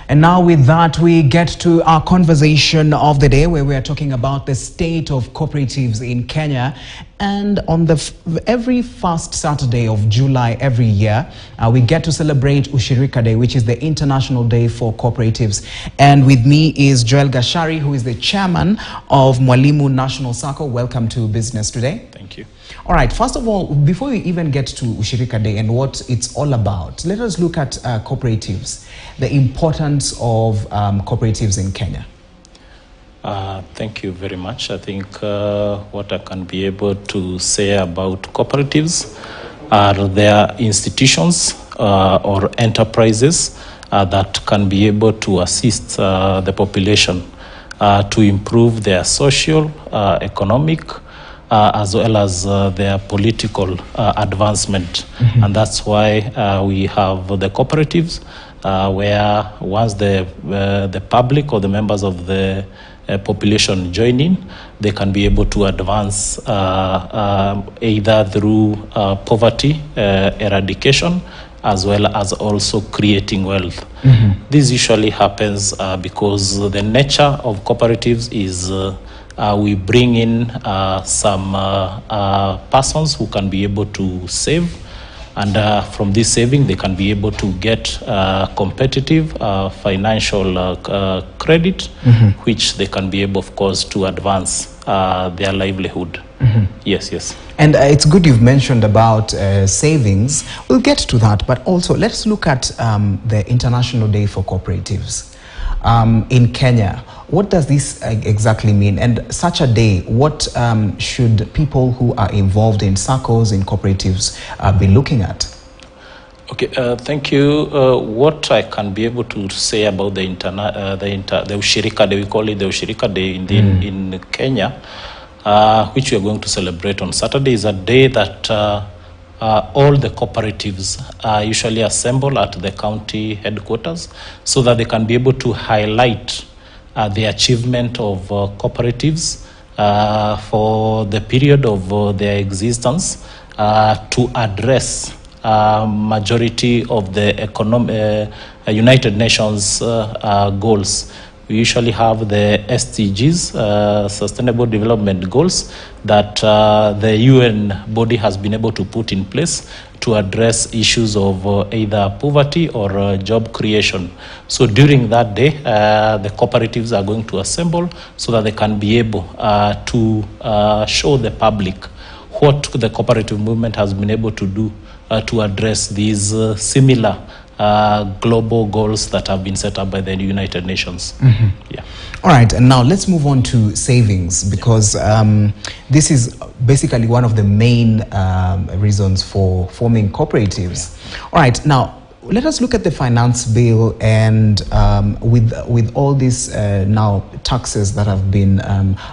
And now with that, we get to our conversation of the day where we are talking about the state of cooperatives in Kenya. And on every first Saturday of July every year, we get to celebrate Ushirika Day, which is the International Day for Cooperatives. And with me is Joel Gashari, who is the chairman of Mwalimu National Circle. Welcome to Business Today. Thank you. All right, first of all, before we even get to Ushirika Day and what it's all about, let us look at cooperatives, the importance of cooperatives in Kenya. Thank you very much. I think what I can be able to say about cooperatives are their institutions or enterprises that can be able to assist the population to improve their social, economic, as well as their political advancement. Mm-hmm. And that's why we have the cooperatives, where once the public or the members of the population join in, they can be able to advance either through poverty eradication, as well as also creating wealth. Mm-hmm. This usually happens because the nature of cooperatives is we bring in some persons who can be able to save, and from this saving they can be able to get competitive financial credit, mm-hmm. which they can be able, of course, to advance their livelihood. Mm-hmm. Yes. And it's good you've mentioned about savings. We'll get to that, but also let's look at the International Day for Cooperatives. In Kenya, what does this exactly mean? And such a day, what should people who are involved in circles, in cooperatives, be looking at? Okay, thank you. What I can be able to say about the Ushirika Day, we call it the Ushirika Day in Kenya, which we are going to celebrate on Saturday, is a day that all the cooperatives usually assemble at the county headquarters so that they can be able to highlight the achievement of cooperatives for the period of their existence to address majority of the United Nations goals. We usually have the SDGs, Sustainable Development Goals, that the UN body has been able to put in place to address issues of either poverty or job creation. So during that day, the cooperatives are going to assemble so that they can be able to show the public what the cooperative movement has been able to do to address these similar global goals that have been set up by the United Nations. Mm-hmm. Yeah. All right, and now let's move on to savings, because this is basically one of the main reasons for forming cooperatives. Yeah. All right, now let us look at the finance bill, and with all these now taxes that have been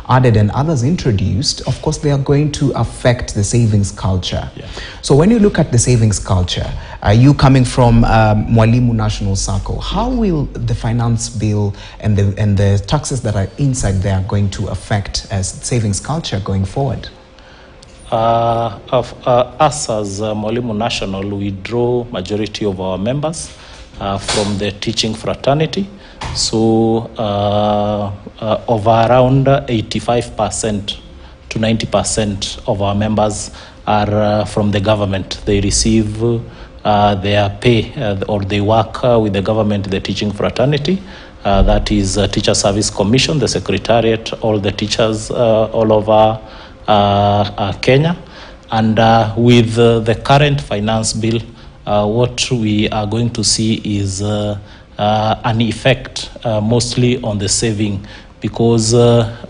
added and others introduced, of course they are going to affect the savings culture. Yeah. So when you look at the savings culture, you coming from Mwalimu National Circle, how will the finance bill and the taxes that are inside there going to affect savings culture going forward? Us as Mwalimu National, we draw majority of our members from the teaching fraternity. So of around 85% to 90% of our members are from the government. They receive their pay or they work with the government, the teaching fraternity. That is Teacher Service Commission, the Secretariat, all the teachers all over Kenya. And with the current finance bill, what we are going to see is an effect mostly on the saving, because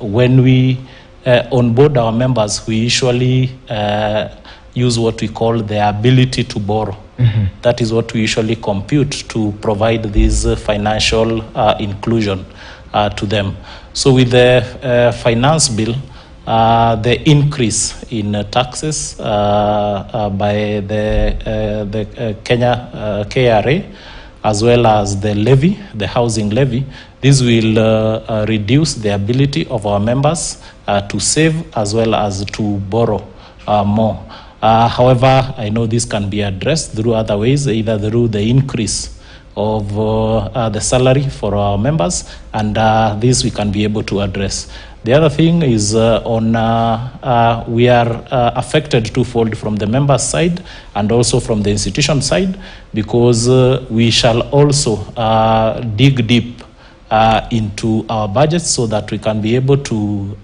when we onboard our members, we usually use what we call the ability to borrow. Mm-hmm. That is what we usually compute to provide this financial inclusion to them. So with the finance bill, the increase in taxes by the Kenya KRA, as well as the levy, the housing levy, this will reduce the ability of our members to save as well as to borrow more. However, I know this can be addressed through other ways, either through the increase of the salary for our members, and this we can be able to address. The other thing is we are affected twofold from the members' side and also from the institution side, because we shall also dig deep into our budgets so that we can be able to,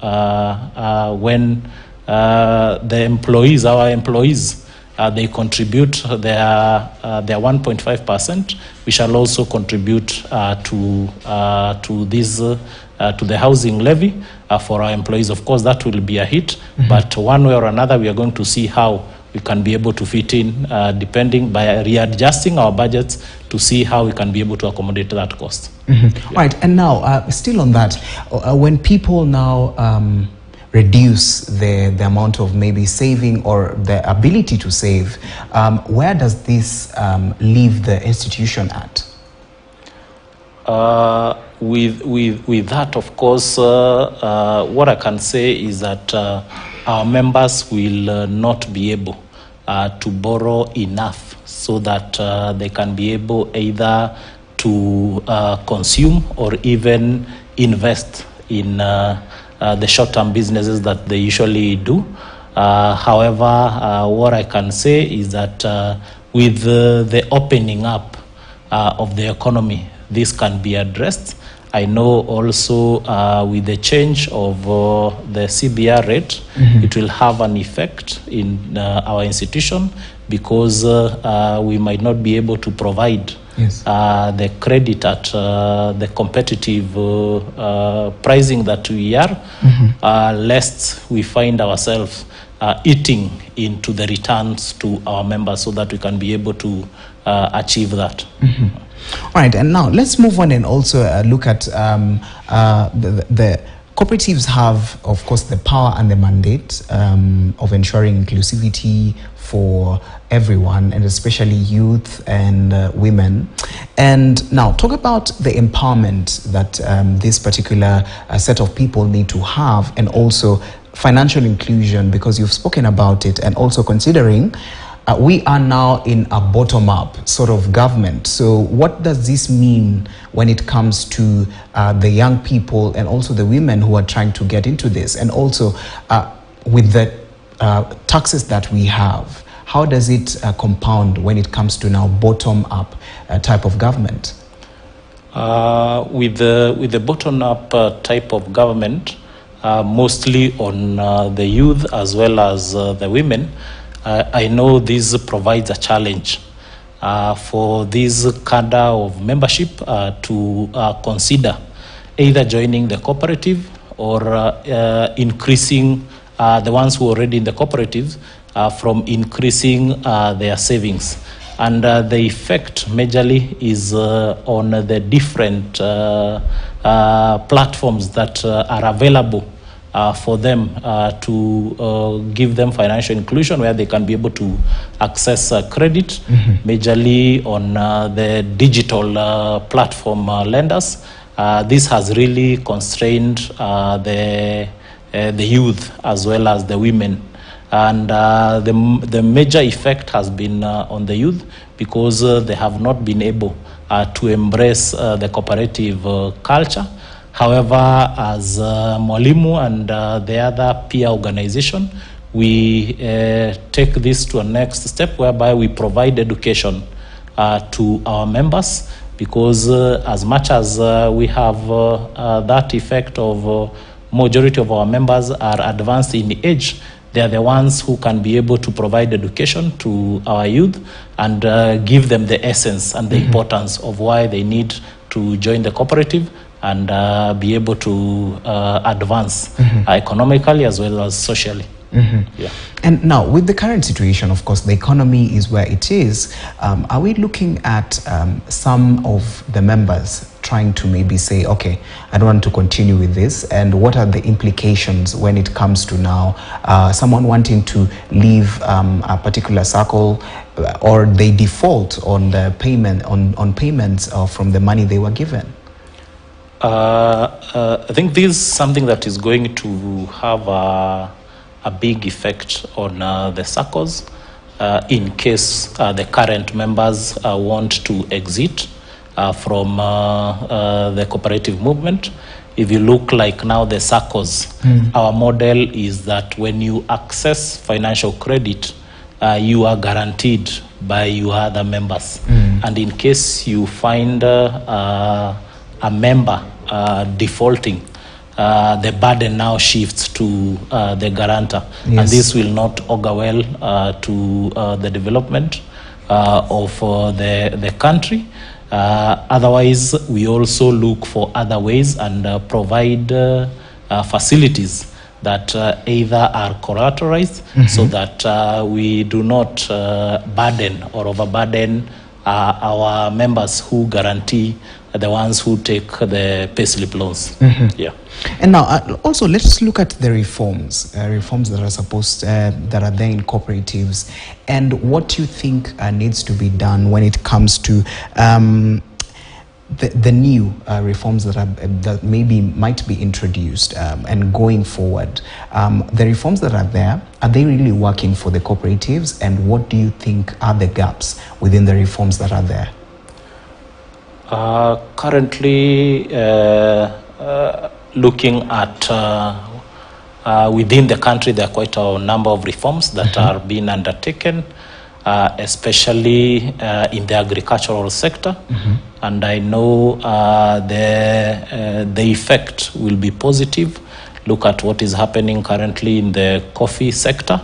when the employees, our employees, they contribute their 1.5%, we shall also contribute to this to the housing levy for our employees. Of course, that will be a hit, but one way or another, we are going to see how we can be able to fit in, depending by readjusting our budgets to see how we can be able to accommodate that cost. Yeah. Right, and now still on that, when people now reduce the amount of maybe saving or the ability to save, where does this leave the institution at? With that, of course, what I can say is that our members will not be able to borrow enough so that they can be able either to consume or even invest in the short-term businesses that they usually do. However, what I can say is that with the opening up of the economy, this can be addressed. I know also with the change of the CBR rate, it will have an effect in our institution, because we might not be able to provide the credit at the competitive pricing that we are, lest we find ourselves eating into the returns to our members, so that we can be able to achieve that. All right, and now let's move on and also look at the cooperatives have, of course, the power and the mandate of ensuring inclusivity for everyone, and especially youth and women. And now talk about the empowerment that this particular set of people need to have, and also financial inclusion, because you've spoken about it, and also considering we are now in a bottom-up sort of government. So what does this mean when it comes to the young people and also the women who are trying to get into this? And also with the taxes that we have, how does it compound when it comes to now bottom-up type of government? With the bottom-up type of government, mostly on the youth as well as the women, I know this provides a challenge for this cadre of membership to consider either joining the cooperative or increasing the ones who are already in the cooperative from increasing their savings. And the effect majorly is on the different platforms that are available for them to give them financial inclusion, where they can be able to access credit, majorly on the digital platform lenders. This has really constrained the youth as well as the women. And the major effect has been on the youth, because they have not been able to embrace the cooperative culture. However, as Mwalimu and the other peer organization, we take this to a next step, whereby we provide education to our members, because as much as we have that effect of majority of our members are advanced in age, they are the ones who can be able to provide education to our youth and give them the essence and the importance of why they need to join the cooperative and be able to advance economically as well as socially. Yeah. And now, with the current situation, of course, the economy is where it is. Are we looking at some of the members trying to maybe say, okay, I don't want to continue with this? And what are the implications when it comes to now someone wanting to leave a particular circle, or they default on the payment on payments from the money they were given? I think this is something that is going to have a big effect on the circles in case the current members want to exit from the cooperative movement. If you look like now the SACCOs, our model is that when you access financial credit, you are guaranteed by your other members. And in case you find a member defaulting, the burden now shifts to the guarantor. Yes. And this will not augur well to the development of the country. Otherwise, we also look for other ways and provide facilities that either are collateralized so that we do not burden or overburden our members who guarantee the ones who take the payslip loans. Yeah. And now, also, let's look at the reforms that are supposed, that are there in cooperatives, and what you think needs to be done when it comes to the new reforms that maybe might be introduced and going forward. The reforms that are they really working for the cooperatives, and what do you think are the gaps within the reforms that are there? Currently, looking at within the country, there are quite a number of reforms that are being undertaken, especially in the agricultural sector. And I know the effect will be positive. Look at what is happening currently in the coffee sector.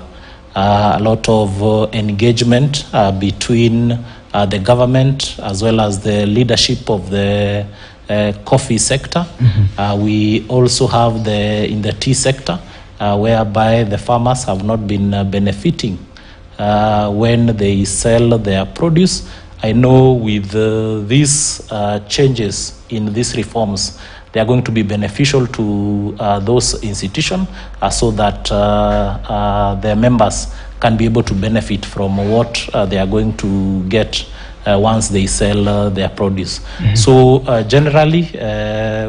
A lot of engagement between the government as well as the leadership of the coffee sector. We also have in the tea sector, whereby the farmers have not been benefiting when they sell their produce. I know with these changes in these reforms, they are going to be beneficial to those institutions so that their members can be able to benefit from what they are going to get once they sell their produce. So generally,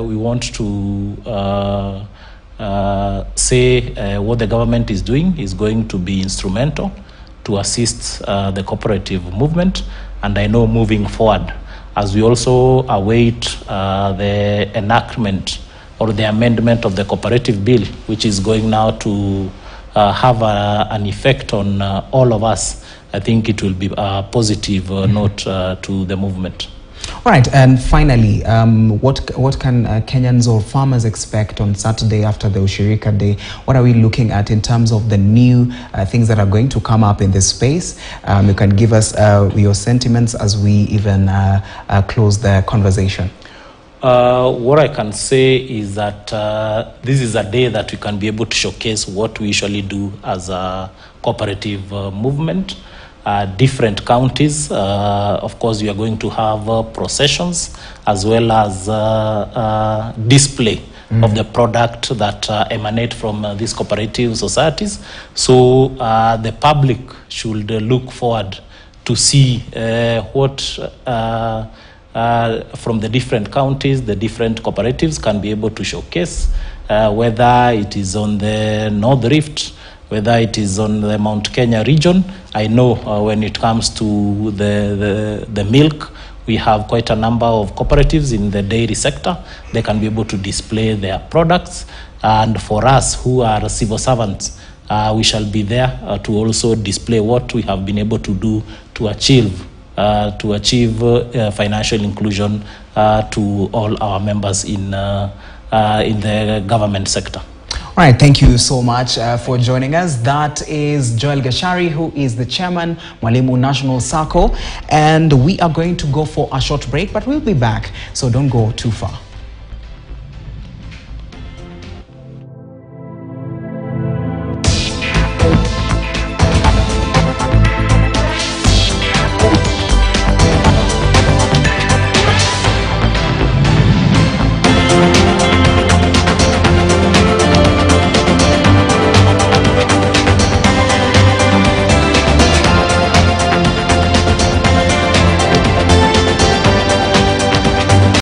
we want to say what the government is doing is going to be instrumental to assist the cooperative movement. And I know moving forward, as we also await the enactment or the amendment of the cooperative bill, which is going now to have an effect on all of us, I think it will be a positive note to the movement. All right, and finally, what can Kenyans or farmers expect on Saturday after the Ushirika Day? What are we looking at in terms of the new things that are going to come up in this space? You can give us your sentiments as we even close the conversation. What I can say is that this is a day that we can be able to showcase what we usually do as a cooperative movement. Different counties, of course, we are going to have processions as well as display of the product that emanate from these cooperative societies. So the public should look forward to see what from the different counties, the different cooperatives can be able to showcase, whether it is on the North Rift, whether it is on the Mount Kenya region. I know when it comes to the milk, we have quite a number of cooperatives in the dairy sector. They can be able to display their products. And for us who are civil servants, we shall be there to also display what we have been able to do to achieve financial inclusion to all our members in the government sector. All right, thank you so much for joining us. That is Joel Gashari, who is the chairman, Mwalimu National SACCO, and we are going to go for a short break, but we'll be back, so don't go too far.